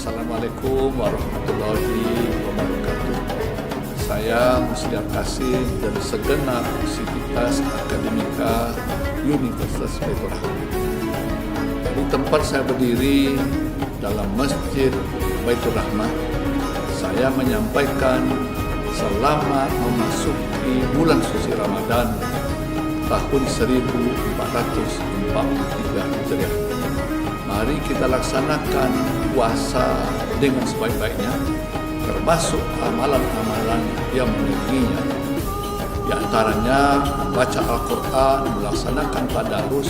Assalamualaikum warahmatullahi wabarakatuh. Saya Musliar Kasim dari segenap Sivitas Akademika Universitas Baitur Rahmah. Di tempat saya berdiri dalam Masjid Baitur Rahmah, saya menyampaikan selamat memasuki bulan suci Ramadan tahun 1443 Hijriah. Mari kita laksanakan puasa dengan sebaik-baiknya, termasuk amalan-amalan yang mengiringinya. Di antaranya membaca Al-Quran, melaksanakan tadarus,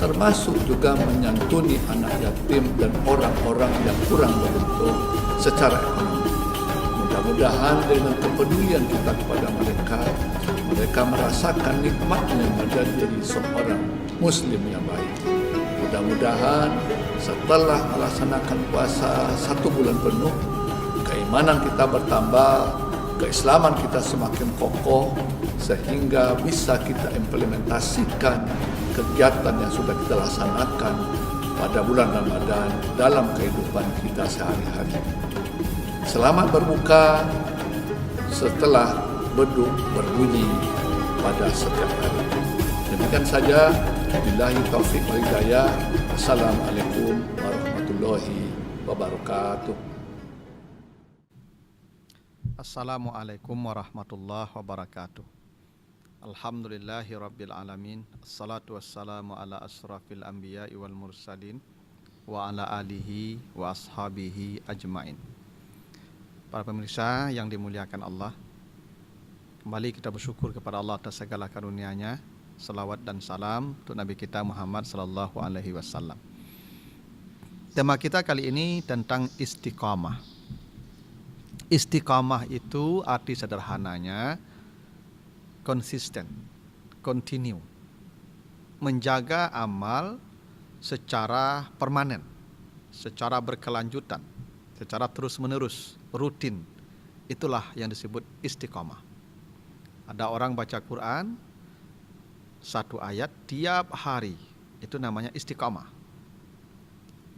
termasuk juga menyantuni anak yatim dan orang-orang yang kurang beruntung secara ekonomi. Mudah-mudahan dengan kepedulian kita kepada mereka, mereka merasakan nikmatnya menjadi seorang Muslim yang baik. Mudah-mudahan setelah melaksanakan puasa 1 bulan penuh, keimanan kita bertambah, keislaman kita semakin kokoh, sehingga bisa kita implementasikan kegiatan yang sudah kita laksanakan pada bulan Ramadan dalam kehidupan kita sehari-hari. Selamat berbuka setelah beduk berbunyi pada setiap hari. Demikian saja. Billahi taufiq wal hidayah. Assalamualaikum warahmatullahi wabarakatuh. Assalamualaikum warahmatullahi wabarakatuh. Alhamdulillahi rabbil alamin. Assalatu wassalamu ala asrafil anbiya'i wal mursalin wa ala alihi wa ashabihi ajmain. Para pemirsa yang dimuliakan Allah, kembali kita bersyukur kepada Allah atas segala karunia-Nya. Salawat dan salam untuk Nabi kita Muhammad sallallahu alaihi wasallam. Tema kita kali ini tentang istiqamah. Istiqamah itu arti sederhananya konsisten, continue, menjaga amal secara permanen, secara berkelanjutan, secara terus-menerus, rutin. Itulah yang disebut istiqamah. Ada orang baca Quran 1 ayat tiap hari, itu namanya istiqamah.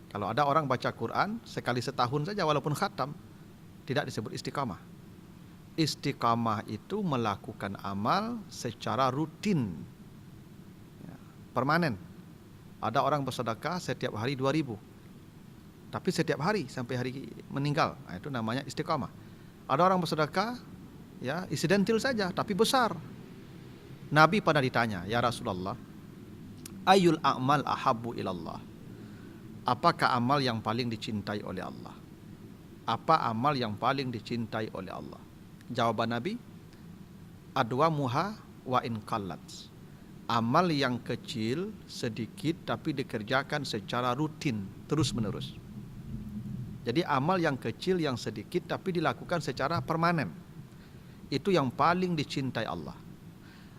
Kalau ada orang baca Quran sekali setahun saja walaupun khatam, tidak disebut istiqamah. Istiqamah itu melakukan amal secara rutin, permanen. Ada orang bersedekah setiap hari 2.000, tapi setiap hari sampai hari meninggal, itu namanya istiqamah. Ada orang bersedekah insidental saja tapi besar. Nabi pernah ditanya, ya Rasulullah, ayyul a'mal ahabbu ilallah? Apakah amal yang paling dicintai oleh Allah? Apa amal yang paling dicintai oleh Allah? Jawaban Nabi, adwamuha wa in qallat. Amal yang kecil, sedikit, tapi dikerjakan secara rutin, terus menerus. Jadi amal yang kecil, yang sedikit, tapi dilakukan secara permanen. Itu yang paling dicintai Allah.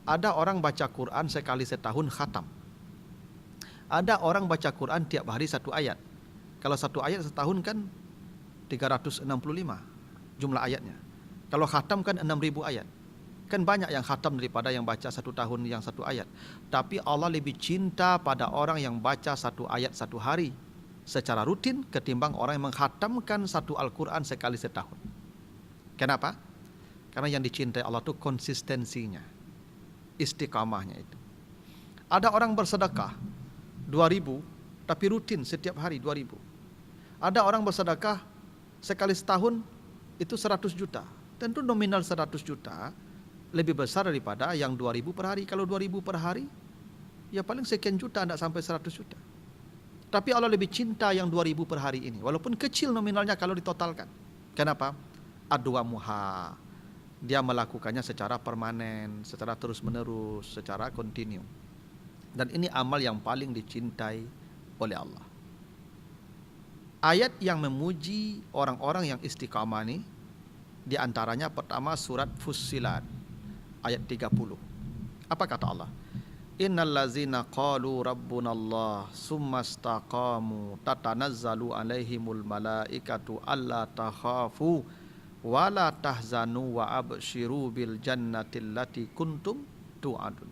Ada orang baca Quran sekali setahun khatam. Ada orang baca Quran tiap hari 1 ayat. Kalau 1 ayat setahun kan 365 jumlah ayatnya. Kalau khatam kan 6.000 ayat. Kan banyak yang khatam daripada yang baca 1 tahun yang 1 ayat. Tapi Allah lebih cinta pada orang yang baca 1 ayat 1 hari secara rutin ketimbang orang yang menghatamkan 1 Al-Quran sekali setahun. Kenapa? Karena yang dicintai Allah itu konsistensinya, istiqamahnya itu. Ada orang bersedekah 2.000 tapi rutin setiap hari 2.000. Ada orang bersedekah sekali setahun itu 100 juta. Tentu nominal 100 juta lebih besar daripada yang 2.000 per hari. Kalau 2.000 per hari ya paling sekian juta, tidak sampai 100 juta. Tapi Allah lebih cinta yang 2.000 per hari ini, walaupun kecil nominalnya kalau ditotalkan. Kenapa? Adwamuha. Dia melakukannya secara permanen, secara terus-menerus, secara kontinu. Dan ini amal yang paling dicintai oleh Allah. Ayat yang memuji orang-orang yang istiqamah ini, di antaranya pertama surat Fussilat, ayat 30. Apa kata Allah? Innal ladzina qalu rabbunallah summa istaqamu tatanazzalu alaihimul malaikatu alla takhafu wala tahzanu wa abshiru bil jannati allati kuntum tu'adun.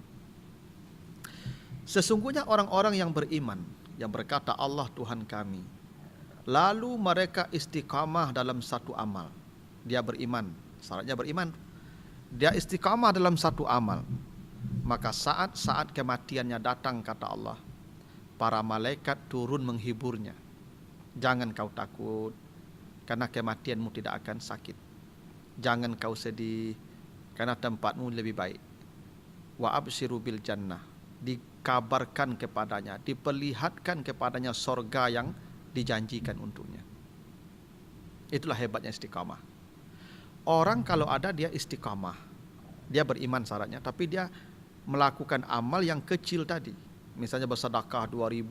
Sesungguhnya orang-orang yang beriman, yang berkata Allah Tuhan kami, lalu mereka istiqamah dalam satu amal. Dia beriman, syaratnya beriman. Dia istiqamah dalam satu amal. Maka saat kematiannya datang, kata Allah, para malaikat turun menghiburnya. Jangan kau takut, karena kematianmu tidak akan sakit. Jangan kau sedih, karena tempatmu lebih baik. Wa absyiru bil jannah, dikabarkan kepadanya, diperlihatkan kepadanya sorga yang dijanjikan untuknya. Itulah hebatnya istiqamah. Orang kalau ada dia istiqamah, dia beriman syaratnya, tapi dia melakukan amal yang kecil tadi. Misalnya bersedekah 2.000,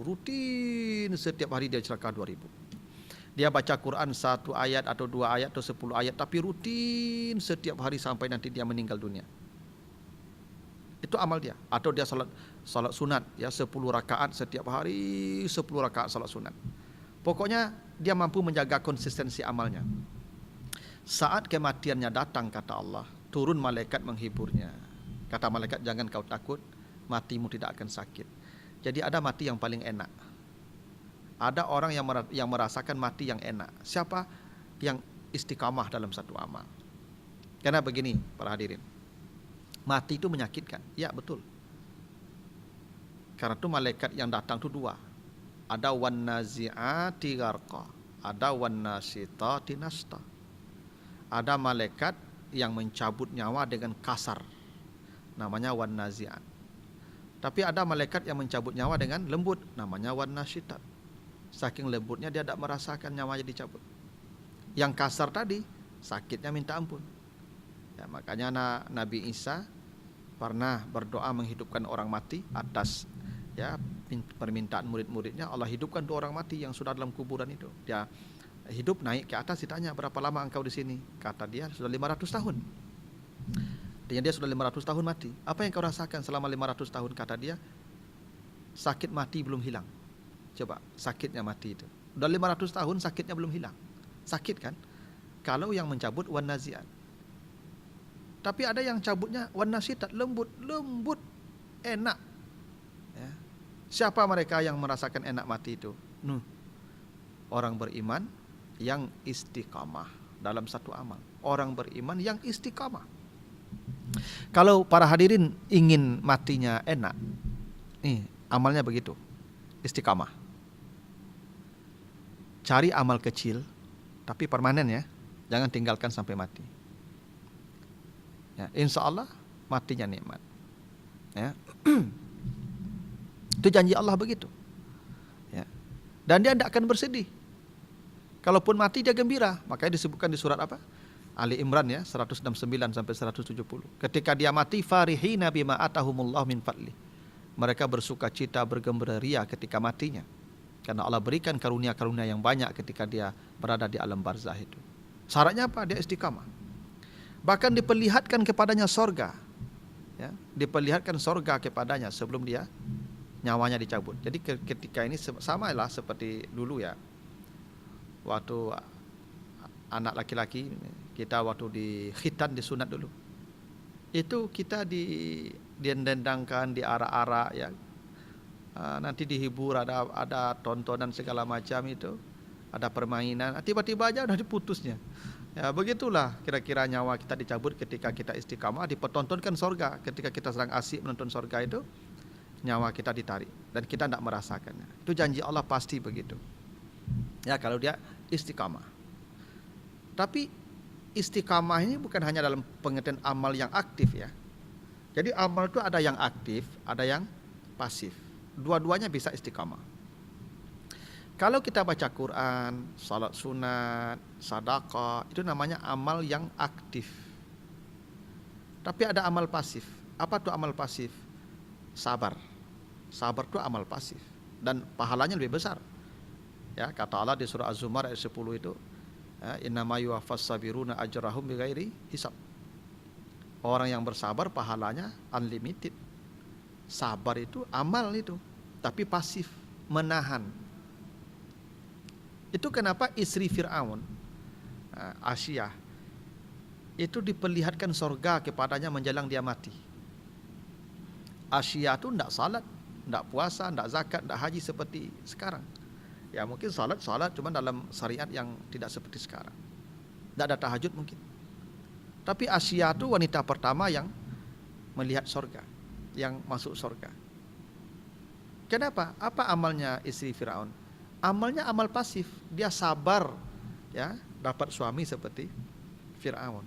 rutin setiap hari dia sedekah 2.000. Dia baca Quran 1 ayat atau 2 ayat atau 10 ayat, tapi rutin setiap hari sampai nanti dia meninggal dunia. Itu amal dia. Atau dia salat sunat ya 10 rakaat setiap hari, 10 rakaat salat sunat. Pokoknya dia mampu menjaga konsistensi amalnya. Saat kematiannya datang, kata Allah, turun malaikat menghiburnya. Kata malaikat, jangan kau takut, matimu tidak akan sakit. Jadi ada mati yang paling enak. Ada orang yang merasakan mati yang enak. Siapa? Yang istiqamah dalam satu amal. Karena begini, para hadirin, mati itu menyakitkan. Ya, betul. Karena itu malaikat yang datang itu 2. Ada wan nazi'ati gharqa, ada wan nasitati nasta. Ada malaikat yang mencabut nyawa dengan kasar, namanya wan nazi'at. Tapi ada malaikat yang mencabut nyawa dengan lembut, namanya wan nasitat. Saking lembutnya dia tidak merasakan nyawanya dicabut. Yang kasar tadi sakitnya minta ampun. Ya, makanya Nabi Isa pernah berdoa menghidupkan orang mati atas ya permintaan murid-muridnya. Allah hidupkan 2 orang mati yang sudah dalam kuburan itu. Dia hidup naik ke atas, ditanya, berapa lama engkau di sini? Kata dia, sudah 500 tahun. Dia sudah 500 tahun mati. Apa yang kau rasakan selama 500 tahun? Kata dia, sakit mati belum hilang. Coba, sakitnya mati itu. Sudah 500 tahun sakitnya belum hilang. Sakit kan? Kalau yang mencabut wan naziat. Tapi ada yang cabutnya wan nasitat, lembut, enak. Ya. Siapa mereka yang merasakan enak mati itu? Orang beriman yang istiqamah dalam satu amal. Orang beriman yang istiqamah. Kalau para hadirin ingin matinya enak, amalnya begitu, istiqamah. Cari amal kecil, tapi permanen ya, jangan tinggalkan sampai mati. Ya, insya Allah matinya nikmat. Ya. Itu janji Allah begitu. Ya. Dan dia tidak akan bersedih. Kalaupun mati dia gembira. Makanya disebutkan di surat apa? Ali Imran ya, 169 sampai 170. Ketika dia mati, farihina bima atahumullah min fadli. Mereka bersuka cita, bergembira ketika matinya. Karena Allah berikan karunia-karunia yang banyak ketika dia berada di alam barzah itu. Syaratnya apa? Dia istiqamah. Bahkan diperlihatkan kepadanya sorga. Ya, diperlihatkan sorga kepadanya sebelum dia nyawanya dicabut. Jadi ketika ini samalah seperti dulu ya. Waktu anak laki-laki kita waktu di khitan, disunat dulu. Itu kita dendangkan, diarak-arak ya. Nanti dihibur, ada tontonan segala macam itu, ada permainan, tiba-tiba aja udah diputusnya. Ya begitulah kira-kira nyawa kita dicabut ketika kita istiqamah, dipertontonkan sorga. Ketika kita sedang asik menonton sorga itu, nyawa kita ditarik dan kita tidak merasakannya. Itu janji Allah pasti begitu. Ya kalau dia istiqamah. Tapi istiqamah ini bukan hanya dalam pengertian amal yang aktif ya. Jadi amal itu ada yang aktif, ada yang pasif. Dua-duanya bisa istiqamah. Kalau kita baca Quran, salat sunat, sedekah, itu namanya amal yang aktif. Tapi ada amal pasif. Apa tuh amal pasif? Sabar. Sabar itu amal pasif dan pahalanya lebih besar. Ya, kata Allah di surah Az-Zumar ayat 10 itu, innama yuwaffas sabiruna ajrahum bighairi hisab. Orang yang bersabar pahalanya unlimited. Sabar itu amal itu, tapi pasif, menahan. Itu kenapa istri Fir'aun, Asyah, itu diperlihatkan sorga kepadanya menjelang dia mati. Asyah itu tidak salat, tidak puasa, tidak zakat, tidak haji seperti sekarang. Ya mungkin salat cuma dalam syariat yang tidak seperti sekarang. Tidak ada tahajud mungkin. Tapi Asia itu wanita pertama yang melihat sorga, yang masuk sorga. Kenapa? Apa amalnya istri Firaun? Amalnya amal pasif. Dia sabar, ya, dapat suami seperti Firaun.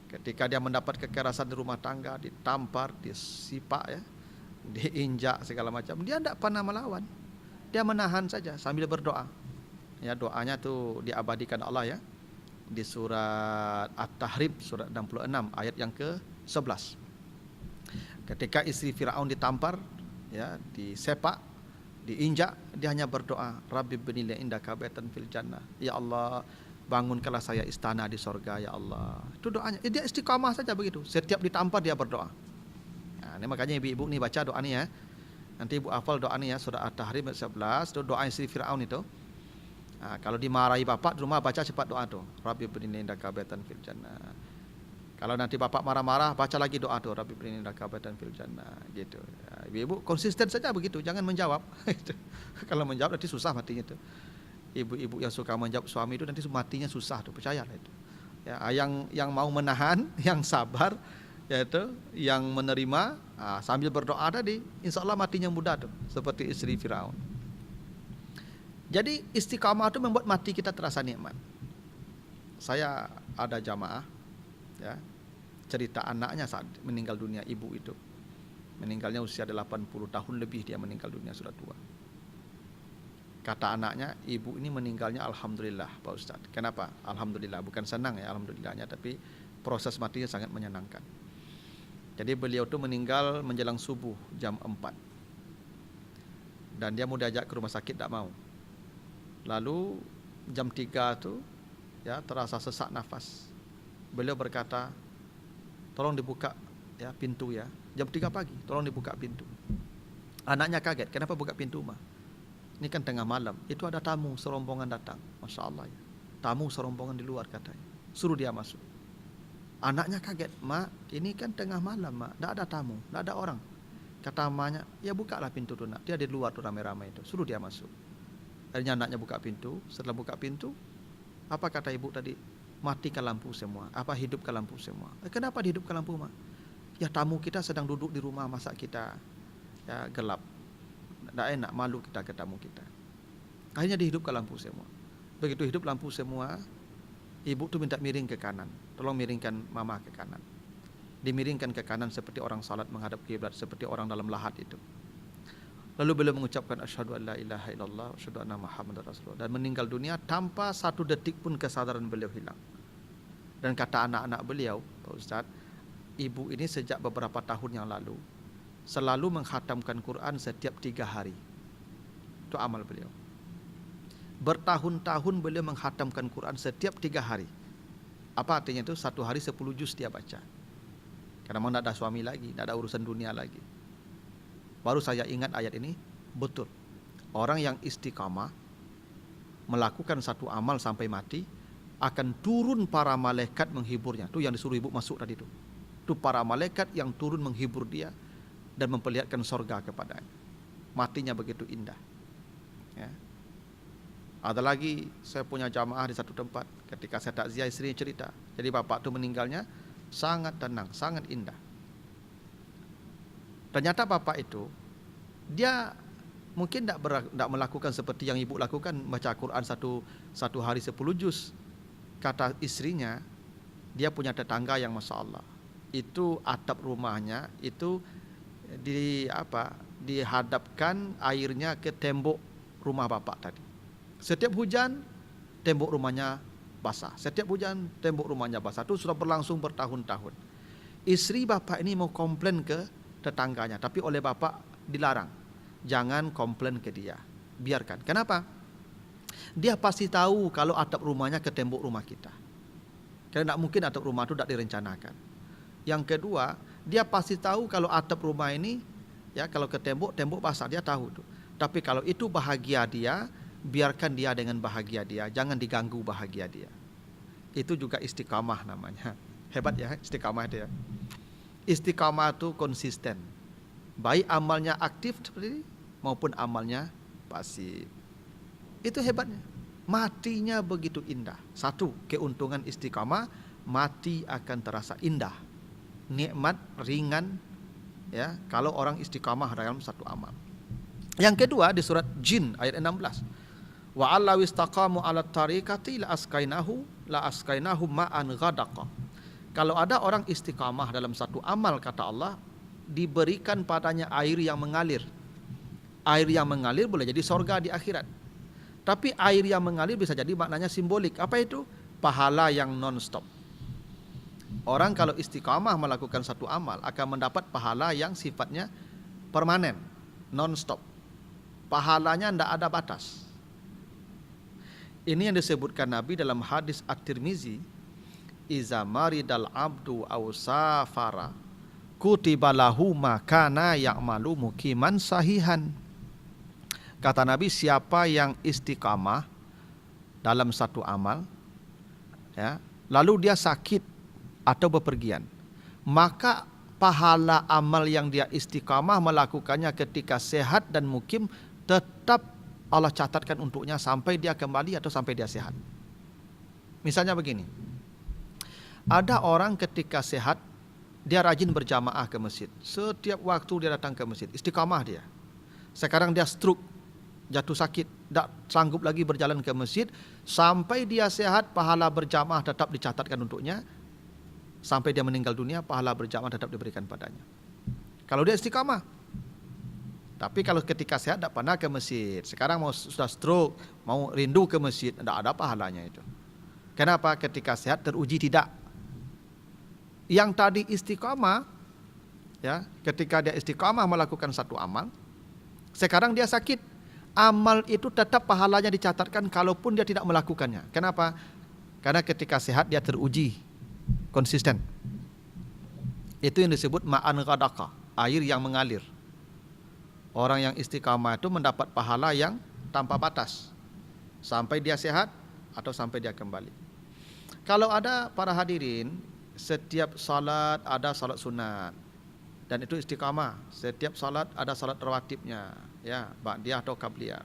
Ketika dia mendapat kekerasan di rumah tangga, ditampar, disipak, ya, diinjak segala macam, dia tidak pernah melawan. Dia menahan saja sambil berdoa. Ya, doanya tuh diabadikan Allah, ya, di surat At-Tahrim surat 66 ayat yang ke-11. Ketika istri Firaun ditampar, ya, disepak, diinjak, dia hanya berdoa, Rabbi bnili indaka baitan fil jannah. Ya Allah, bangunkanlah saya istana di sorga, ya Allah. Itu doanya. Dia istiqamah saja begitu. Setiap ditampar dia berdoa. Nah, ini makanya ibu-ibu nih baca doa nih, ya. Nanti ibu hafal doa nih, ya, surah At-Tahrim ayat 11, itu doa istri Firaun itu. Nah, kalau dimarahi bapak di rumah baca cepat doa tuh, Rabbi bnili indaka baitan fil jannah. Kalau nanti bapak marah-marah, baca lagi doa tuh, Rabbi bnili indaka baitan fil jannah, gitu. Ya, ibu-ibu konsisten saja begitu, jangan menjawab. Kalau menjawab nanti susah matinya tuh. Ibu-ibu yang suka menjawab suami itu nanti matinya susah tuh, percayalah itu. Ya, yang mau menahan, yang sabar, yaitu yang menerima, sambil berdoa tadi, insya Allah matinya mudah tuh, seperti istri Firaun. Jadi istiqamah itu membuat mati kita terasa nikmat. Saya ada jamaah, ya, cerita anaknya saat meninggal dunia, ibu itu meninggalnya usia 80 tahun lebih, dia meninggal dunia, sudah tua. Kata anaknya, ibu ini meninggalnya alhamdulillah Pak Ustadz. Kenapa? Alhamdulillah, bukan senang ya alhamdulillahnya, tapi proses matinya sangat menyenangkan. Jadi beliau tuh meninggal menjelang subuh jam 4. Dan dia mau diajak ke rumah sakit, tidak mau. Lalu jam 3 tuh, ya, terasa sesak nafas. Beliau berkata, tolong dibuka, ya, pintu, ya. Jam 3 pagi, tolong dibuka pintu. Anaknya kaget, kenapa buka pintu, mah? Ini kan tengah malam. Itu ada tamu serombongan datang. Masya Allah, ya. Tamu serombongan di luar katanya. Suruh dia masuk. Anaknya kaget, mak, ini kan tengah malam, mak. Tidak ada tamu, tidak ada orang. Kata emaknya, ya bukalah pintu tuh, nak. Dia di luar tuh ramai-ramai itu. Suruh dia masuk. Akhirnya anaknya buka pintu. Setelah buka pintu, apa kata ibu tadi? Matikan lampu semua. Apa hidupkan lampu semua? Kenapa dihidupkan lampu, mak? Ya tamu kita sedang duduk di rumah, masa kita, ya, gelap. Tidak enak, malu kita ke tamu kita. Akhirnya dihidupkan lampu semua. Begitu hidup lampu semua, ibu tuh minta miring ke kanan. Tolong miringkan mama ke kanan. Dimiringkan ke kanan seperti orang salat menghadap kiblat, seperti orang dalam lahat itu. Lalu beliau mengucapkan asyhadu an la ilaha illallah wa asyhadu anna muhammadar rasulullah, dan meninggal dunia tanpa satu detik pun kesadaran beliau hilang. Dan kata anak-anak beliau, Pak Ustadz, ibu ini sejak beberapa tahun yang lalu selalu menghatamkan Quran setiap 3 hari. Itu amal beliau. Bertahun-tahun beliau menghatamkan Quran setiap 3 hari. Apa artinya itu? 1 hari 10 juz dia baca. Karena memang tidak ada suami lagi, tidak ada urusan dunia lagi. Baru saya ingat ayat ini, betul. Orang yang istiqamah melakukan satu amal sampai mati, akan turun para malaikat menghiburnya. Itu yang disuruh ibu masuk tadi itu. Itu para malaikat yang turun menghibur dia dan memperlihatkan sorga kepadanya. Matinya begitu indah, ya. Ada lagi, saya punya jamaah di satu tempat. Ketika saya takziah, istrinya cerita, jadi bapak itu meninggalnya sangat tenang, sangat indah. Ternyata bapak itu, dia mungkin tidak melakukan seperti yang ibu lakukan, baca Quran satu hari 10 juz. Kata istrinya, dia punya tetangga yang Masya Allah, itu atap rumahnya itu dihadapkan airnya ke tembok rumah bapak tadi. Setiap hujan tembok rumahnya basah. Setiap hujan tembok rumahnya basah. Itu sudah berlangsung bertahun-tahun. Istri bapak ini mau komplain ke tetangganya, tapi oleh bapak dilarang. Jangan komplain ke dia, biarkan. Kenapa? Dia pasti tahu kalau atap rumahnya ke tembok rumah kita. Karena tidak mungkin atap rumah itu tidak direncanakan. Yang kedua, dia pasti tahu kalau atap rumah ini, ya, kalau ke tembok basah, dia tahu tuh. Tapi kalau itu bahagia dia, biarkan dia dengan bahagia dia, jangan diganggu bahagia dia. Itu juga istiqamah namanya. Hebat ya istiqamah itu ya. Istiqamah itu konsisten, baik amalnya aktif seperti ini maupun amalnya pasif. Itu hebatnya. Matinya begitu indah. Satu, keuntungan istiqamah, mati akan terasa indah. Nikmat, ringan, ya, kalau orang istiqamah dalam satu amal. Yang kedua di surat Jin ayat 16. Wa allaw istaqamu 'ala tariqati la askainahu ma'an ghadaqa. Kalau ada orang istiqamah dalam satu amal, kata Allah, diberikan padanya air yang mengalir. Air yang mengalir boleh jadi sorga di akhirat. Tapi air yang mengalir bisa jadi maknanya simbolik. Apa itu? Pahala yang non-stop. Orang kalau istiqamah melakukan satu amal akan mendapat pahala yang sifatnya permanen, non-stop. Pahalanya tidak ada batas. Ini yang disebutkan Nabi dalam hadis At-Tirmizi, iza maridal abdu aw safara kutiba lahu ma kana ya'malu muqiman sahihan. Kata Nabi, siapa yang istiqamah dalam satu amal, ya, lalu dia sakit atau bepergian, maka pahala amal yang dia istiqamah melakukannya ketika sehat dan mukim tetap Allah catatkan untuknya sampai dia kembali atau sampai dia sehat. Misalnya begini, ada orang ketika sehat, dia rajin berjamaah ke masjid. Setiap waktu dia datang ke masjid, istiqamah dia. Sekarang dia stroke, jatuh sakit, tidak sanggup lagi berjalan ke masjid, sampai dia sehat, pahala berjamaah tetap dicatatkan untuknya. Sampai dia meninggal dunia, pahala berjamaah tetap diberikan padanya. Kalau dia istiqamah. Tapi kalau ketika sehat tidak pernah ke masjid, sekarang sudah stroke, mau rindu ke masjid, tidak ada pahalanya itu. Kenapa? Ketika sehat teruji tidak. Yang tadi istiqamah, ya, ketika dia istiqamah melakukan satu amal, sekarang dia sakit, amal itu tetap pahalanya dicatatkan kalaupun dia tidak melakukannya. Kenapa? Karena ketika sehat dia teruji, konsisten. Itu yang disebut ma'an ghadaqa, air yang mengalir. Orang yang istiqamah itu mendapat pahala yang tanpa batas, sampai dia sehat atau sampai dia kembali. Kalau ada para hadirin, setiap salat ada salat sunat, dan itu istiqamah. Setiap salat ada salat rawatibnya, ya, ba'diyah atau qabliyah.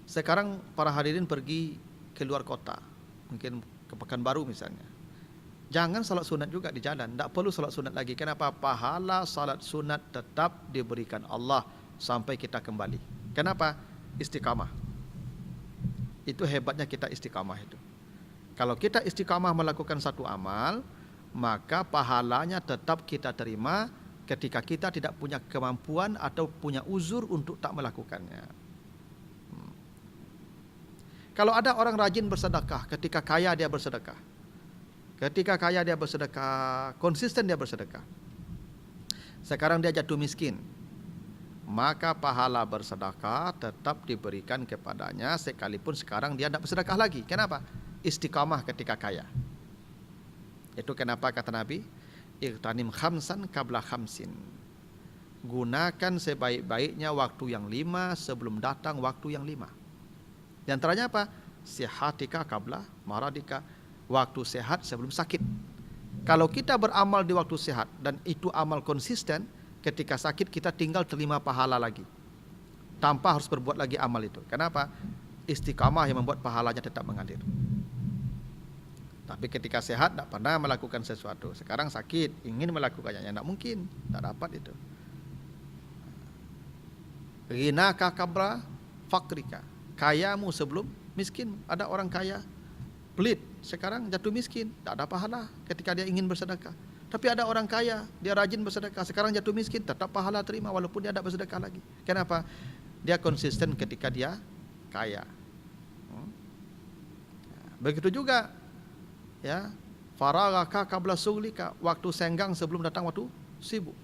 Sekarang para hadirin pergi ke luar kota, mungkin ke Pekanbaru misalnya. Jangan salat sunat juga di jalan, tidak perlu salat sunat lagi. Kenapa? Pahala salat sunat tetap diberikan Allah sampai kita kembali. Kenapa? Istiqamah. Itu hebatnya kita istiqamah itu. Kalau kita istiqamah melakukan satu amal, maka pahalanya tetap kita terima ketika kita tidak punya kemampuan atau punya uzur untuk tak melakukannya. Kalau ada orang rajin bersedekah, ketika kaya dia bersedekah. Ketika kaya dia bersedekah, konsisten dia bersedekah. Sekarang dia jatuh miskin, maka pahala bersedekah tetap diberikan kepadanya sekalipun sekarang dia tidak bersedekah lagi. Kenapa? Istiqamah ketika kaya. Itu kenapa kata Nabi, ightanim khamsan qabla khamsin. Gunakan sebaik-baiknya waktu yang 5 sebelum datang waktu yang 5. Di antaranya apa? Sihatika qabla maradika. Waktu sehat sebelum sakit. Kalau kita beramal di waktu sehat dan itu amal konsisten, ketika sakit kita tinggal terima pahala lagi, tanpa harus berbuat lagi amal itu. Kenapa? Istiqamah yang membuat pahalanya tetap mengalir. Tapi ketika sehat tidak pernah melakukan sesuatu, sekarang sakit ingin melakukannya, tidak mungkin, tidak dapat itu. Ghinaka qabla fakrika, kayamu sebelum miskin. Ada orang kaya pelit, sekarang jatuh miskin, tak ada pahala ketika dia ingin bersedekah. Tapi ada orang kaya, dia rajin bersedekah, sekarang jatuh miskin, tetap pahala terima walaupun dia tidak bersedekah lagi. Kenapa? Dia konsisten ketika dia kaya. Begitu juga, ya, faragaka qabla sughlika, waktu senggang sebelum datang waktu sibuk.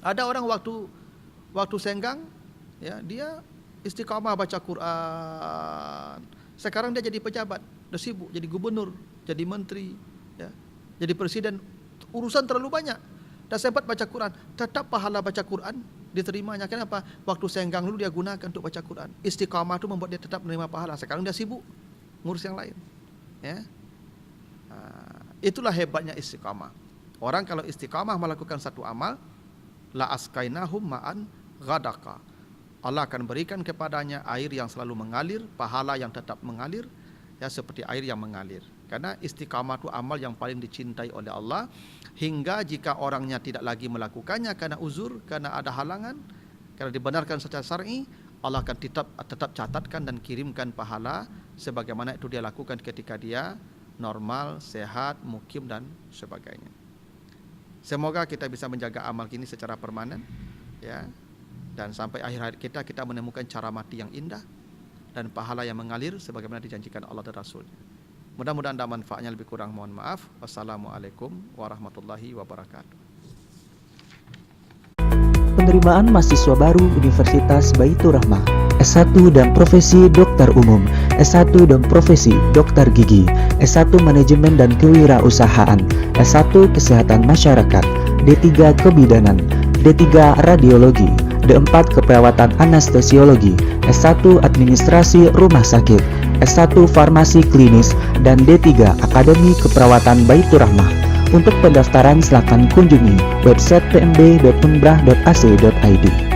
Ada orang waktu senggang, ya, dia istiqamah baca Quran. Sekarang dia jadi pejabat, udah sibuk, jadi gubernur, jadi menteri, ya, jadi presiden, urusan terlalu banyak. Dah sempat baca Quran, tetap pahala baca Quran diterimanya. Kenapa? Waktu senggang dulu dia gunakan untuk baca Quran. Istiqamah itu membuat dia tetap menerima pahala. Sekarang dia sibuk ngurus yang lain, ya. Itulah hebatnya istiqamah. Orang kalau istiqamah melakukan satu amal, la askainahum ma'an ghadaqa, Allah akan berikan kepadanya air yang selalu mengalir, pahala yang tetap mengalir, ya seperti air yang mengalir. Karena istiqamah itu amal yang paling dicintai oleh Allah, hingga jika orangnya tidak lagi melakukannya karena uzur, karena ada halangan, karena dibenarkan secara syar'i, Allah akan tetap catatkan dan kirimkan pahala sebagaimana itu dia lakukan ketika dia normal, sehat, mukim dan sebagainya. Semoga kita bisa menjaga amal ini secara permanen, ya. Dan sampai akhir hayat kita menemukan cara mati yang indah dan pahala yang mengalir sebagaimana dijanjikan Allah dan Rasul-Nya. Mudah-mudahan ada manfaatnya, lebih kurang mohon maaf. Wassalamualaikum warahmatullahi wabarakatuh. Penerimaan mahasiswa baru Universitas Baitur Rahmah, S1 dan Profesi Dokter Umum, S1 dan Profesi Dokter Gigi, S1 Manajemen dan Kewirausahaan, S1 Kesehatan Masyarakat, D3 Kebidanan, D3 Radiologi, D4 Keperawatan Anestesiologi, S1 Administrasi Rumah Sakit, S1 Farmasi Klinis, dan D3 Akademi Keperawatan Baitur Rahmah. Untuk pendaftaran silakan kunjungi website pmb.unbrah.ac.id.